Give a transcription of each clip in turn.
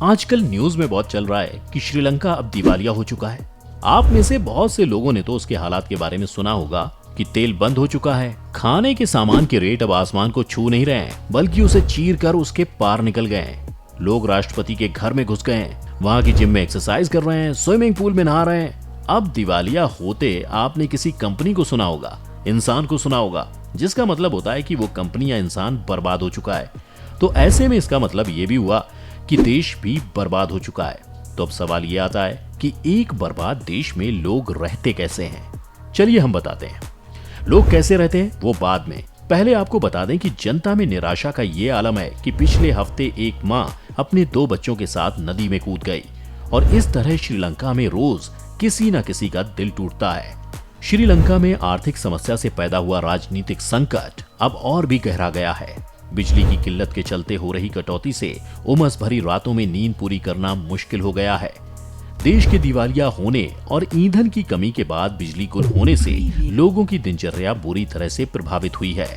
आजकल न्यूज में बहुत चल रहा है कि श्रीलंका अब दिवालिया हो चुका है। आप में से बहुत से लोगों ने तो उसके हालात के बारे में सुना होगा कि तेल बंद हो चुका है, खाने के सामान के रेट अब आसमान को छू नहीं रहे हैं, बल्कि उसे चीर कर उसके पार निकल गए हैं। लोग राष्ट्रपति के घर में घुस गए हैं, वहाँ की जिम में एक्सरसाइज कर रहे हैं, स्विमिंग पूल में नहा रहे हैं। अब दिवालिया होते आपने किसी कंपनी को सुना होगा, इंसान को सुना होगा, जिसका मतलब होता है कि वो कंपनी या इंसान बर्बाद हो चुका है। तो ऐसे में इसका मतलब ये भी हुआ कि देश भी बर्बाद हो चुका है। तो अब सवाल ये आता है कि एक बर्बाद देश में लोग रहते कैसे हैं। चलिए हम बताते हैं लोग कैसे रहते हैं, वो बाद में। पहले आपको बता दें कि जनता में निराशा का ये आलम है कि पिछले हफ्ते एक मां अपने 2 बच्चों के साथ नदी में कूद गई और इस तरह श्रीलंका में रोज किसी न किसी का दिल टूटता है। श्रीलंका में आर्थिक समस्या से पैदा हुआ राजनीतिक संकट अब और भी गहरा गया है। बिजली की किल्लत के चलते हो रही कटौती से उमस भरी रातों में नींद पूरी करना मुश्किल हो गया है। देश के दिवालिया होने और ईंधन की कमी के बाद बिजली गुल होने से लोगों की दिनचर्या बुरी तरह से प्रभावित हुई है।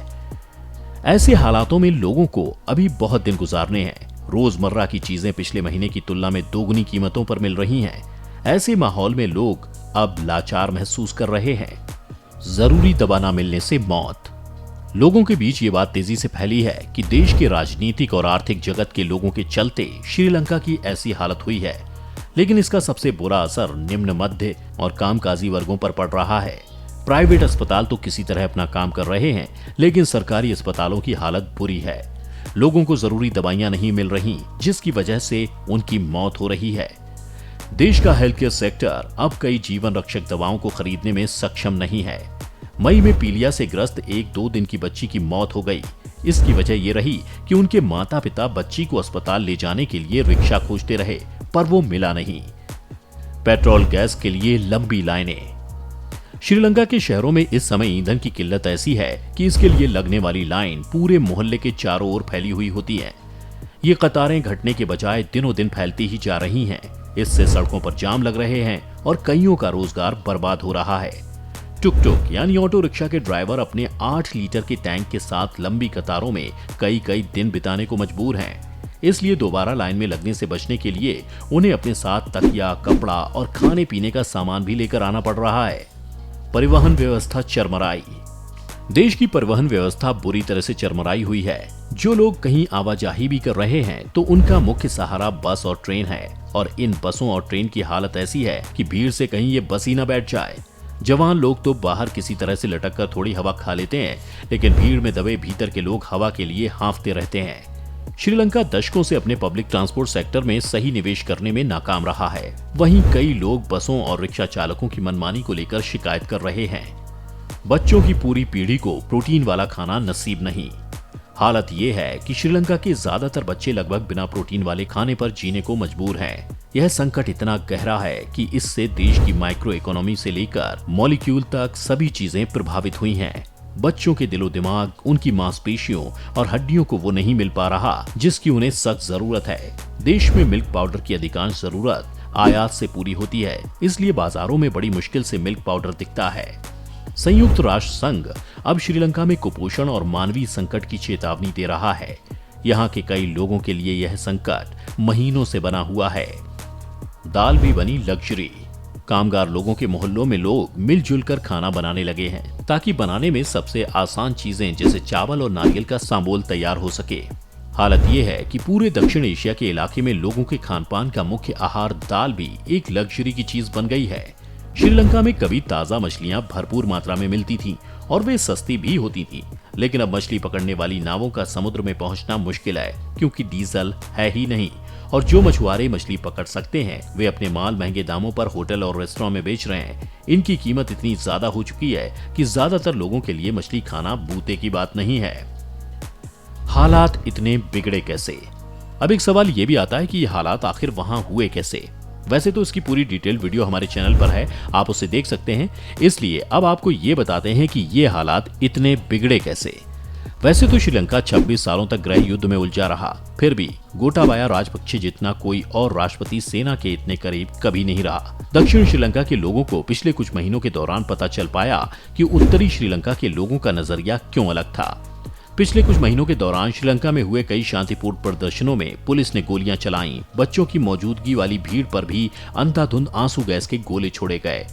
ऐसे हालातों में लोगों को अभी बहुत दिन गुजारने हैं। रोजमर्रा की चीजें पिछले महीने की तुलना में दोगुनी कीमतों पर मिल रही हैं। ऐसे माहौल में लोग अब लाचार महसूस कर रहे हैं। जरूरी दवा न मिलने से मौत। लोगों के बीच ये बात तेजी से फैली है कि देश के राजनीतिक और आर्थिक जगत के लोगों के चलते श्रीलंका की ऐसी हालत हुई है, लेकिन इसका सबसे बुरा असर निम्न मध्य और कामकाजी वर्गों पर पड़ रहा है। प्राइवेट अस्पताल तो किसी तरह अपना काम कर रहे हैं, लेकिन सरकारी अस्पतालों की हालत बुरी है। लोगों को जरूरी दवाइयां नहीं मिल रही, जिसकी वजह से उनकी मौत हो रही है। देश का हेल्थ केयर सेक्टर अब कई जीवन रक्षक दवाओं को खरीदने में सक्षम नहीं है। मई में पीलिया से ग्रस्त एक 2 दिन की बच्ची की मौत हो गई। इसकी वजह ये रही कि उनके माता पिता बच्ची को अस्पताल ले जाने के लिए रिक्शा खोजते रहे, पर वो मिला नहीं। पेट्रोल गैस के लिए लंबी लाइनें। श्रीलंका के शहरों में इस समय ईंधन की किल्लत ऐसी है कि इसके लिए लगने वाली लाइन पूरे मोहल्ले के चारों ओर फैली हुई होती है। ये कतारें घटने के बजाय दिनों दिन फैलती ही जा रही हैं। इससे सड़कों पर जाम लग रहे हैं और कईयों का रोजगार बर्बाद हो रहा है। टुक टुक यानी ऑटो रिक्शा के ड्राइवर अपने 8 लीटर के टैंक के साथ लंबी कतारों में कई दिन बिताने को मजबूर हैं। इसलिए दोबारा लाइन में लगने से बचने के लिए उन्हें अपने साथ तकिया, कपड़ा और खाने पीने का सामान भी लेकर आना पड़ रहा है। परिवहन व्यवस्था चरमराई। देश की परिवहन व्यवस्था बुरी तरह से चरमराई हुई है। जो लोग कहीं आवाजाही भी कर रहे हैं तो उनका मुख्य सहारा बस और ट्रेन है, और इन बसों और ट्रेन की हालत ऐसी है कि भीड़ से कहीं ये बस ही न बैठ जाए। जवान लोग तो बाहर किसी तरह से लटक कर थोड़ी हवा खा लेते हैं, लेकिन भीड़ में दबे भीतर के लोग हवा के लिए हांफते रहते हैं। श्रीलंका दशकों से अपने पब्लिक ट्रांसपोर्ट सेक्टर में सही निवेश करने में नाकाम रहा है। वहीं कई लोग बसों और रिक्शा चालकों की मनमानी को लेकर शिकायत कर रहे हैं। बच्चों की पूरी पीढ़ी को प्रोटीन वाला खाना नसीब नहीं। हालत ये है कि श्रीलंका के ज्यादातर बच्चे लगभग बिना प्रोटीन वाले खाने पर जीने को मजबूर हैं। यह संकट इतना गहरा है कि इससे देश की माइक्रो इकोनॉमी से लेकर मॉलिक्यूल तक सभी चीजें प्रभावित हुई हैं। बच्चों के दिलो दिमाग, उनकी मांसपेशियों और हड्डियों को वो नहीं मिल पा रहा जिसकी उन्हें सख्त जरूरत है। देश में मिल्क पाउडर की अधिकांश जरूरत आयात से पूरी होती है, इसलिए बाजारों में बड़ी मुश्किल से मिल्क पाउडर दिखता है। संयुक्त राष्ट्र संघ अब श्रीलंका में कुपोषण और मानवीय संकट की चेतावनी दे रहा है। यहाँ के कई लोगों के लिए यह संकट महीनों से बना हुआ है। दाल भी बनी लग्जरी। कामगार लोगों के मोहल्लों में लोग मिलजुल कर खाना बनाने लगे हैं, ताकि बनाने में सबसे आसान चीजें जैसे चावल और नारियल का सांबोल तैयार हो सके। हालत यह है कि पूरे दक्षिण एशिया के इलाके में लोगों के खानपान का मुख्य आहार दाल भी एक लग्जरी की चीज बन गई है। श्रीलंका में कभी ताजा मछलियां भरपूर मात्रा में मिलती थीं और वे सस्ती भी होती थीं, लेकिन अब मछली पकड़ने वाली नावों का समुद्र में पहुंचना मुश्किल है, क्योंकि डीजल है ही नहीं। और जो मछुआरे मछली पकड़ सकते हैं वे अपने माल महंगे दामों पर होटल और रेस्टोरेंट में बेच रहे हैं। इनकी कीमत इतनी ज्यादा हो चुकी है कि ज्यादातर लोगों के लिए मछली खाना बूते की बात नहीं है। हालात इतने बिगड़े कैसे? अब एक सवाल ये भी आता है कि ये हालात आखिर वहां हुए कैसे। वैसे तो इसकी पूरी डिटेल वीडियो हमारे चैनल पर है, आप उसे देख सकते हैं। इसलिए अब आपको ये बताते हैं कि ये हालात इतने बिगड़े कैसे। वैसे तो श्रीलंका 26 सालों तक गृह युद्ध में उलझा रहा, फिर भी गोटाबाया राजपक्षे जितना कोई और राष्ट्रपति सेना के इतने करीब कभी नहीं रहा। दक्षिण श्रीलंका के लोगों को पिछले कुछ महीनों के दौरान पता चल पाया कि उत्तरी श्रीलंका के लोगों का नजरिया क्यों अलग था। पिछले कुछ महीनों के दौरान श्रीलंका में हुए कई शांतिपूर्ण प्रदर्शनों में पुलिस ने गोलियां चलाईं। बच्चों की मौजूदगी वाली भीड़ पर भी अंधाधुंध आंसू गैस के गोले छोड़े गए।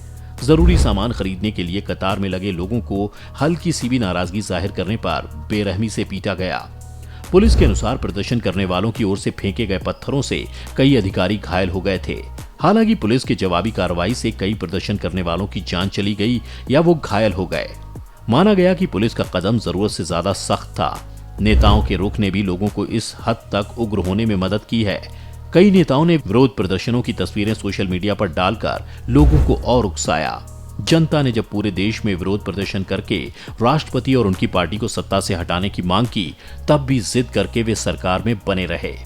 जरूरी सामान खरीदने के लिए कतार में लगे लोगों को हल्की सी भी नाराजगी जाहिर करने पर बेरहमी से पीटा गया। पुलिस के अनुसार प्रदर्शन करने वालों की ओर से फेंके गए पत्थरों से कई अधिकारी घायल हो गए थे। हालांकि पुलिस की जवाबी कार्रवाई से कई प्रदर्शन करने वालों की जान चली गई या वो घायल हो गए। माना गया कि पुलिस का कदम जरूरत से ज्यादा सख्त था। नेताओं के रुख ने भी लोगों को इस हद तक उग्र होने में मदद की है। कई नेताओं ने विरोध प्रदर्शनों की तस्वीरें सोशल मीडिया पर डालकर लोगों को और उकसाया। जनता ने जब पूरे देश में विरोध प्रदर्शन करके राष्ट्रपति और उनकी पार्टी को सत्ता से हटाने की मांग की, तब भी जिद करके वे सरकार में बने रहे।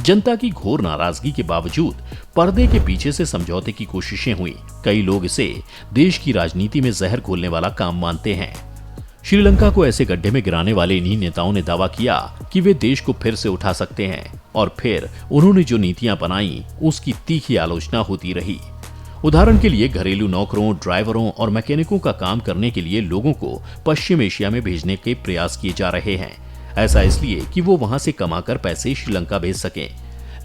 जनता की घोर नाराजगी के बावजूद पर्दे के पीछे से समझौते की कोशिशें हुई। कई लोग इसे देश की राजनीति में जहर घोलने वाला काम मानते हैं। श्रीलंका को ऐसे गड्ढे में गिराने वाले इन्हीं नेताओं ने दावा किया कि वे देश को फिर से उठा सकते हैं, और फिर उन्होंने जो नीतियां बनाई उसकी तीखी आलोचना होती रही। उदाहरण के लिए घरेलू नौकरों, ड्राइवरों और मैकेनिकों का काम करने के लिए लोगों को पश्चिम एशिया में भेजने के प्रयास किए जा रहे हैं। ऐसा इसलिए कि वो वहां से कमाकर पैसे श्रीलंका भेज सकें।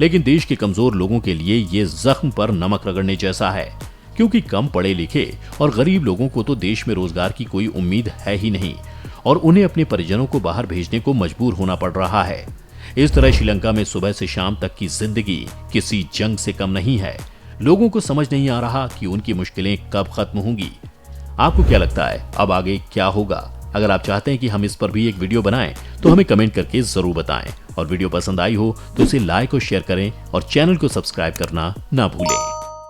लेकिन देश के कमजोर लोगों के लिए ये जख्म पर नमक रगड़ने जैसा है, क्योंकि कम पढ़े लिखे और गरीब लोगों को तो देश में रोजगार की कोई उम्मीद है ही नहीं, और उन्हें अपने परिजनों को बाहर भेजने को मजबूर होना पड़ रहा है। इस तरह श्रीलंका में सुबह से शाम तक की जिंदगी किसी जंग से कम नहीं है। लोगों को समझ नहीं आ रहा कि उनकी मुश्किलें कब खत्म होंगी। आपको क्या लगता है, अब आगे क्या होगा? अगर आप चाहते हैं कि हम इस पर भी एक वीडियो बनाएं तो हमें कमेंट करके जरूर बताएं, और वीडियो पसंद आई हो तो इसे लाइक और शेयर करें और चैनल को सब्सक्राइब करना ना भूलें।